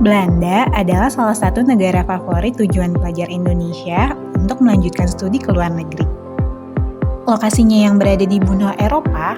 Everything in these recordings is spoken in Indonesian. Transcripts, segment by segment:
Belanda adalah salah satu negara favorit tujuan pelajar Indonesia untuk melanjutkan studi ke luar negeri. Lokasinya yang berada di benua Eropa,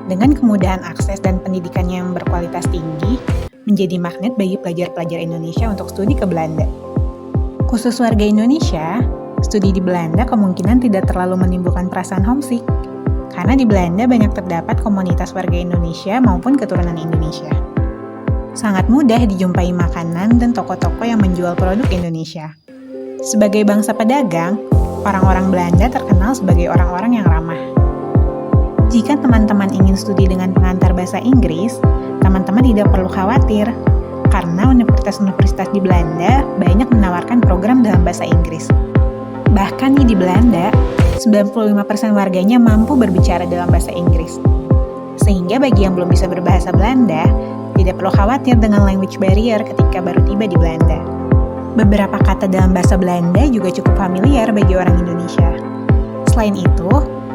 dengan kemudahan akses dan pendidikannya yang berkualitas tinggi, menjadi magnet bagi pelajar-pelajar Indonesia untuk studi ke Belanda. Khusus warga Indonesia, studi di Belanda kemungkinan tidak terlalu menimbulkan perasaan homesick, karena di Belanda banyak terdapat komunitas warga Indonesia maupun keturunan Indonesia. Sangat mudah dijumpai makanan dan toko-toko yang menjual produk Indonesia. Sebagai bangsa pedagang, orang-orang Belanda terkenal sebagai orang-orang yang ramah. Jika teman-teman ingin studi dengan pengantar bahasa Inggris, teman-teman tidak perlu khawatir, karena universitas-universitas di Belanda banyak menawarkan program dalam bahasa Inggris. Bahkan di Belanda, 95% warganya mampu berbicara dalam bahasa Inggris. Sehingga bagi yang belum bisa berbahasa Belanda, tidak perlu khawatir dengan language barrier ketika baru tiba di Belanda. Beberapa kata dalam bahasa Belanda juga cukup familiar bagi orang Indonesia. Selain itu,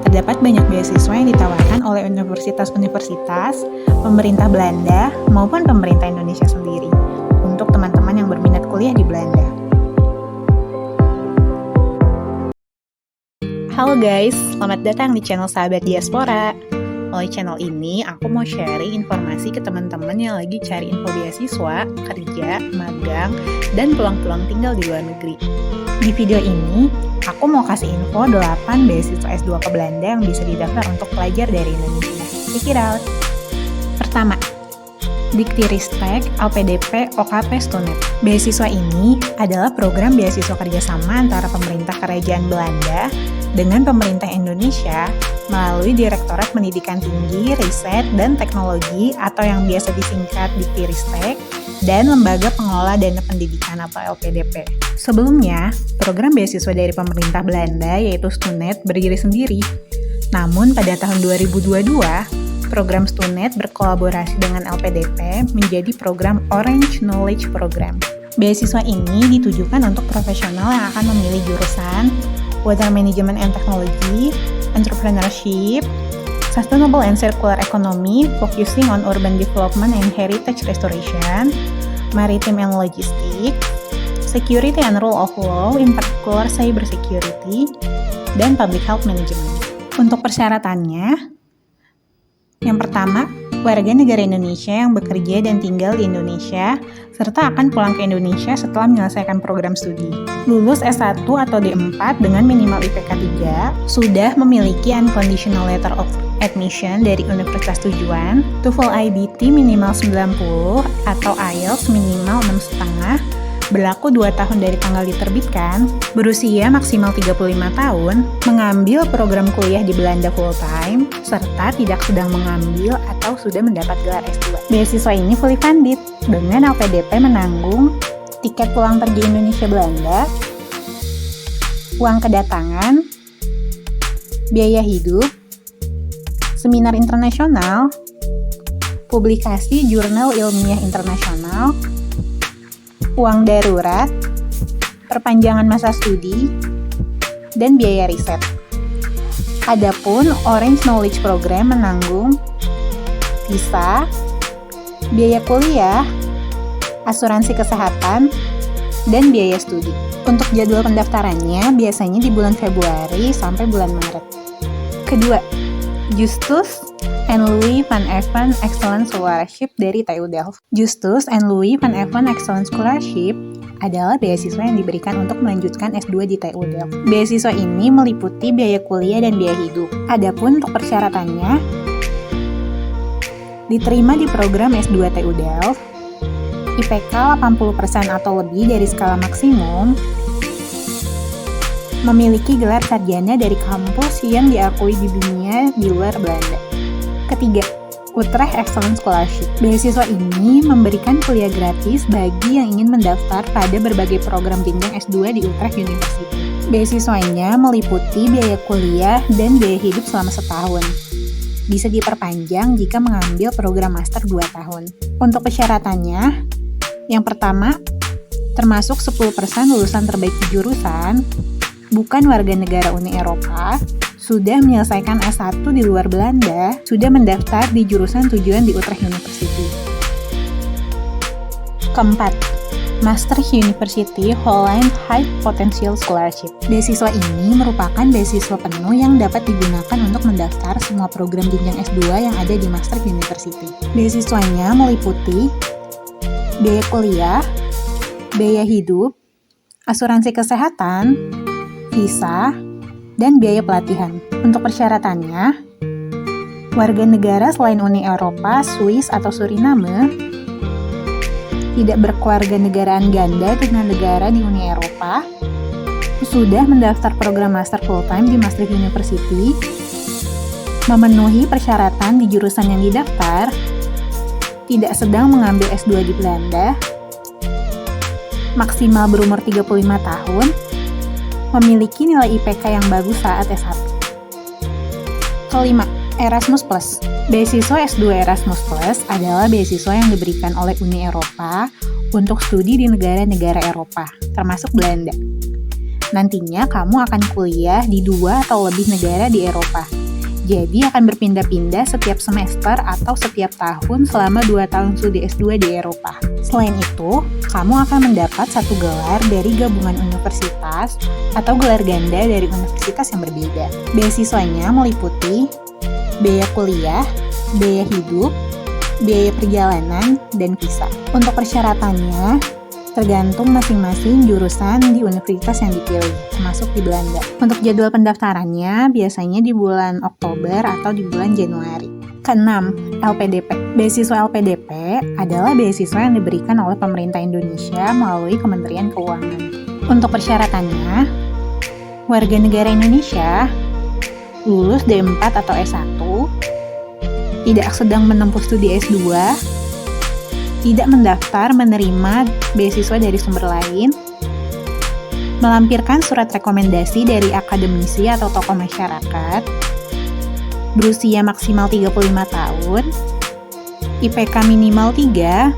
terdapat banyak beasiswa yang ditawarkan oleh universitas-universitas, pemerintah Belanda, maupun pemerintah Indonesia sendiri untuk teman-teman yang berminat kuliah di Belanda. Halo guys, selamat datang di channel Sahabat Diaspora. Melalui channel ini, aku mau sharing informasi ke teman-teman yang lagi cari info beasiswa, kerja, magang, dan peluang-peluang tinggal di luar negeri. Di video ini, aku mau kasih info 8 beasiswa S2 ke Belanda yang bisa didaftar untuk pelajar dari Indonesia. Check it out! Pertama, Dikti-Ristek LPDP OKP Stunet. Beasiswa ini adalah program beasiswa kerjasama antara pemerintah kerajaan Belanda dengan pemerintah Indonesia melalui Direktorat Pendidikan Tinggi, Riset, dan Teknologi atau yang biasa disingkat Dikti-Ristek dan Lembaga Pengelola Dana Pendidikan atau LPDP. Sebelumnya, program beasiswa dari pemerintah Belanda yaitu Stunet berdiri sendiri. Namun pada tahun 2022, program Stunet berkolaborasi dengan LPDP menjadi program Orange Knowledge Program. Beasiswa ini ditujukan untuk profesional yang akan memilih jurusan Water Management and Technology, Entrepreneurship, Sustainable and Circular Economy, focusing on urban development and heritage restoration, Maritime and Logistics, Security and Rule of Law, in particular Cyber Security, dan Public Health Management. Untuk persyaratannya, yang pertama, warga negara Indonesia yang bekerja dan tinggal di Indonesia, serta akan pulang ke Indonesia setelah menyelesaikan program studi. Lulus S1 atau D4 dengan minimal IPK 3, sudah memiliki Unconditional Letter of Admission dari universitas tujuan, TOEFL IBT minimal 90 atau IELTS minimal 6,5, berlaku 2 tahun dari tanggal diterbitkan, berusia maksimal 35 tahun, mengambil program kuliah di Belanda full time, serta tidak sedang mengambil atau sudah mendapat gelar S2. Beasiswa ini fully funded, dengan LPDP menanggung tiket pulang pergi Indonesia Belanda, uang kedatangan, biaya hidup, seminar internasional, publikasi jurnal ilmiah internasional, uang darurat, perpanjangan masa studi, dan biaya riset. Adapun Orange Knowledge Program menanggung visa, biaya kuliah, asuransi kesehatan, dan biaya studi. Untuk jadwal pendaftarannya biasanya di bulan Februari sampai bulan Maret. Kedua, Justus and Louis van Even Excellence Scholarship dari TU Delft. Justus and Louis van Even Excellence Scholarship adalah beasiswa yang diberikan untuk melanjutkan S2 di TU Delft. Beasiswa ini meliputi biaya kuliah dan biaya hidup. Adapun untuk persyaratannya, diterima di program S2 TU Delft, IPK 80% atau lebih dari skala maksimum, memiliki gelar sarjana dari kampus yang diakui di dunia di luar Belanda. Ketiga, Utrecht Excellence Scholarship. Beasiswa ini memberikan kuliah gratis bagi yang ingin mendaftar pada berbagai program jenjang S2 di Utrecht University. Beasiswanya meliputi biaya kuliah dan biaya hidup selama setahun. Bisa diperpanjang jika mengambil program master 2 tahun. Untuk persyaratannya, yang pertama, termasuk 10% lulusan terbaik di jurusan, bukan warga negara Uni Eropa, sudah menyelesaikan S1 di luar Belanda, sudah mendaftar di jurusan tujuan di Utrecht University. Keempat, Maastricht University Holland High Potential Scholarship. Beasiswa ini merupakan beasiswa penuh yang dapat digunakan untuk mendaftar semua program jenjang S2 yang ada di Maastricht University. Beasiswanya meliputi biaya kuliah, biaya hidup, asuransi kesehatan, visa, dan biaya pelatihan. Untuk persyaratannya, warga negara selain Uni Eropa, Swiss, atau Suriname, tidak berkeluarga negaraan ganda dengan negara di Uni Eropa, sudah mendaftar program master full-time di Maastricht University, memenuhi persyaratan di jurusan yang didaftar, tidak sedang mengambil S2 di Belanda, maksimal berumur 35 tahun, memiliki nilai IPK yang bagus saat S1. Kelima, Erasmus Plus. Beasiswa S2 Erasmus Plus adalah beasiswa yang diberikan oleh Uni Eropa untuk studi di negara-negara Eropa, termasuk Belanda. Nantinya kamu akan kuliah di 2 atau lebih negara di Eropa. Jadi akan berpindah-pindah setiap semester atau setiap tahun selama 2 tahun studi S2 di Eropa. Selain itu, kamu akan mendapat 1 gelar dari gabungan universitas atau gelar ganda dari universitas yang berbeda. Beasiswanya meliputi biaya kuliah, biaya hidup, biaya perjalanan, dan visa. Untuk persyaratannya, tergantung masing-masing jurusan di universitas yang dipilih, termasuk di Belanda. Untuk jadwal pendaftarannya, biasanya di bulan Oktober atau di bulan Januari. Keenam, LPDP. Beasiswa LPDP adalah beasiswa yang diberikan oleh pemerintah Indonesia melalui Kementerian Keuangan. Untuk persyaratannya, warga negara Indonesia, lulus D4 atau S1, tidak sedang menempuh studi S2, tidak mendaftar menerima beasiswa dari sumber lain, melampirkan surat rekomendasi dari akademisi atau tokoh masyarakat, berusia maksimal 35 tahun, IPK minimal 3,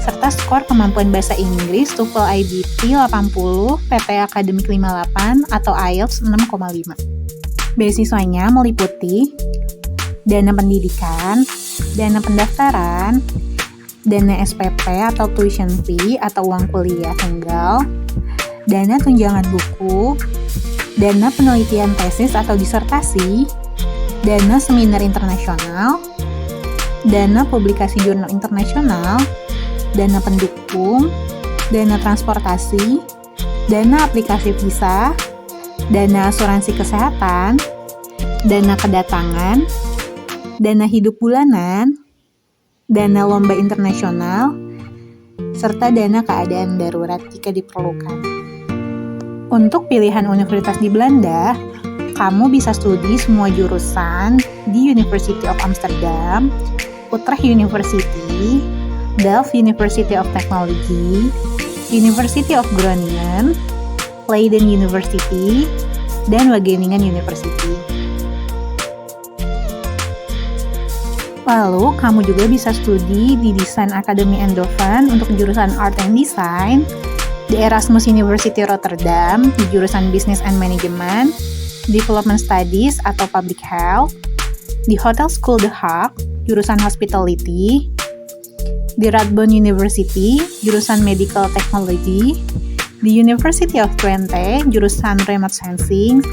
serta skor kemampuan bahasa Inggris TOEFL IBT 80, PT Akademik 58, atau IELTS 6,5. Beasiswanya meliputi dana pendidikan, dana pendaftaran, dana SPP atau tuition fee atau uang kuliah tunggal, dana tunjangan buku, dana penelitian tesis atau disertasi, dana seminar internasional, dana publikasi jurnal internasional, dana pendukung, dana transportasi, dana aplikasi visa, dana asuransi kesehatan, dana kedatangan, dana hidup bulanan, dana lomba internasional, serta dana keadaan darurat jika diperlukan. Untuk pilihan universitas di Belanda, kamu bisa studi semua jurusan di University of Amsterdam, Utrecht University, Delft University of Technology, University of Groningen, Leiden University, dan Wageningen University. Lalu, kamu juga bisa studi di Design Academy Eindhoven untuk jurusan Art and Design, di Erasmus University Rotterdam di jurusan Business and Management, Development Studies atau Public Health, di Hotel School The Hague, jurusan Hospitality, di Radboud University, jurusan Medical Technology, di University of Twente, jurusan Remote Sensing,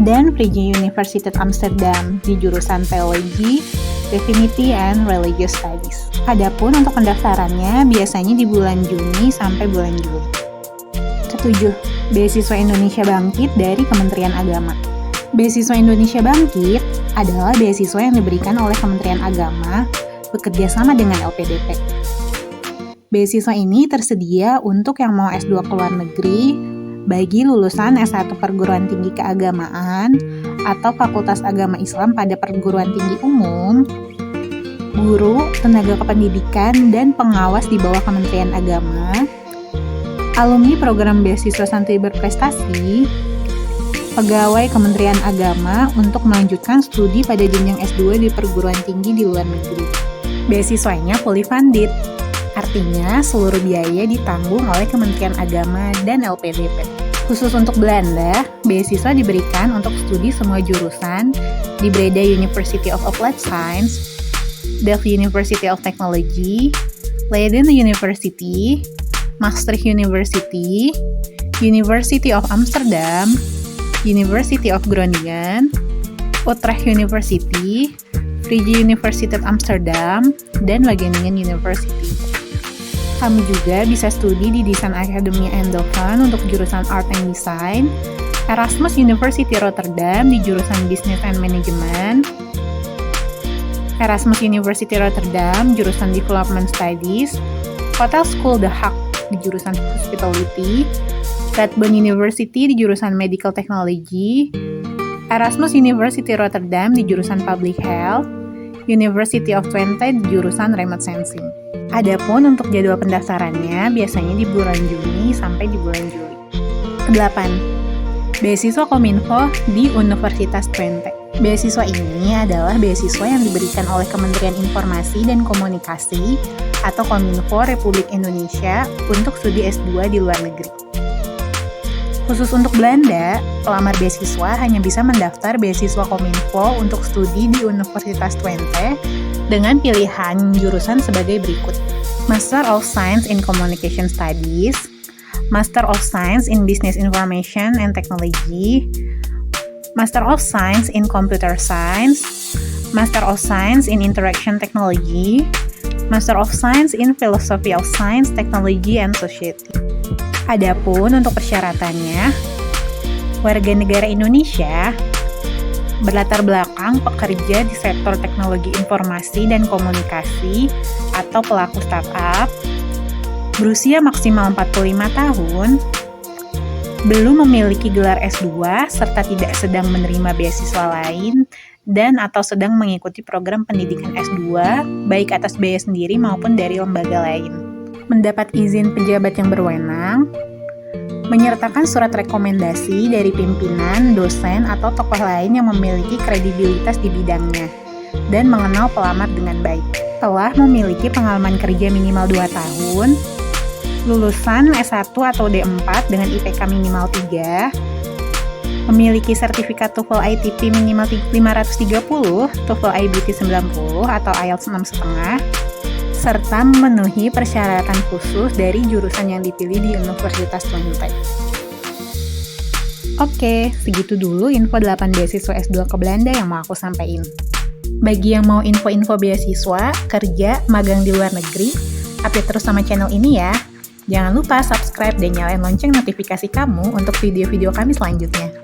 dan Vrije Universiteit Amsterdam di jurusan Theology, Divinity and Religious Studies. Adapun untuk pendaftarannya biasanya di bulan Juni sampai bulan Juli. Ketujuh, Beasiswa Indonesia Bangkit dari Kementerian Agama. Beasiswa Indonesia Bangkit adalah beasiswa yang diberikan oleh Kementerian Agama bekerja sama dengan LPDP. Beasiswa ini tersedia untuk yang mau S2 ke luar negeri, bagi lulusan S1 perguruan tinggi keagamaan atau Fakultas Agama Islam pada perguruan tinggi umum, guru, tenaga kependidikan, dan pengawas di bawah Kementerian Agama, alumni program beasiswa santri berprestasi, pegawai Kementerian Agama untuk melanjutkan studi pada jenjang S2 di perguruan tinggi di luar negeri. Beasiswanya fully funded, artinya seluruh biaya ditanggung oleh Kementerian Agama dan LPDP. Khusus untuk Belanda, beasiswa diberikan untuk studi semua jurusan di Breda University of Applied Science, Delft University of Technology, Leiden University, Maastricht University, University of Amsterdam, University of Groningen, Utrecht University, Vrije Universiteit Amsterdam, dan Wageningen University. Kamu juga bisa studi di Design Academy Eindhoven untuk jurusan Art and Design, Erasmus University Rotterdam di jurusan Business and Management, Erasmus University Rotterdam jurusan Development Studies, Hotel School The Hague di jurusan Hospitality, Radboud University di jurusan Medical Technology, Erasmus University Rotterdam di jurusan Public Health, University of Twente di jurusan Remote Sensing. Adapun untuk jadwal pendaftarannya biasanya di bulan Juni sampai di bulan Juli. Kedelapan, beasiswa Kominfo di Universitas Twente. Beasiswa ini adalah beasiswa yang diberikan oleh Kementerian Informasi dan Komunikasi atau Kominfo Republik Indonesia untuk studi S2 di luar negeri. Khusus untuk Belanda, pelamar beasiswa hanya bisa mendaftar beasiswa Kominfo untuk studi di Universitas Twente dengan pilihan jurusan sebagai berikut: Master of Science in Communication Studies, Master of Science in Business Information and Technology, Master of Science in Computer Science, Master of Science in Interaction Technology, Master of Science in Philosophy of Science, Technology, and Society. Adapun untuk persyaratannya, warga negara Indonesia, berlatar belakang pekerja di sektor teknologi informasi dan komunikasi atau pelaku startup, berusia maksimal 45 tahun, belum memiliki gelar S2 serta tidak sedang menerima beasiswa lain dan atau sedang mengikuti program pendidikan S2 baik atas biaya sendiri maupun dari lembaga lain. Mendapat izin pejabat yang berwenang, menyertakan surat rekomendasi dari pimpinan, dosen, atau tokoh lain yang memiliki kredibilitas di bidangnya dan mengenal pelamar dengan baik. Telah memiliki pengalaman kerja minimal 2 tahun, lulusan S1 atau D4 dengan IPK minimal 3, memiliki sertifikat TOEFL ITP minimal 530, TOEFL IBT 90 atau IELTS 6,5, serta memenuhi persyaratan khusus dari jurusan yang dipilih di Universitas Twente. Oke, segitu dulu info 8 beasiswa S2 ke Belanda yang mau aku sampaikan. Bagi yang mau info-info beasiswa, kerja, magang di luar negeri, update terus sama channel ini ya. Jangan lupa subscribe dan nyalain lonceng notifikasi kamu untuk video-video kami selanjutnya.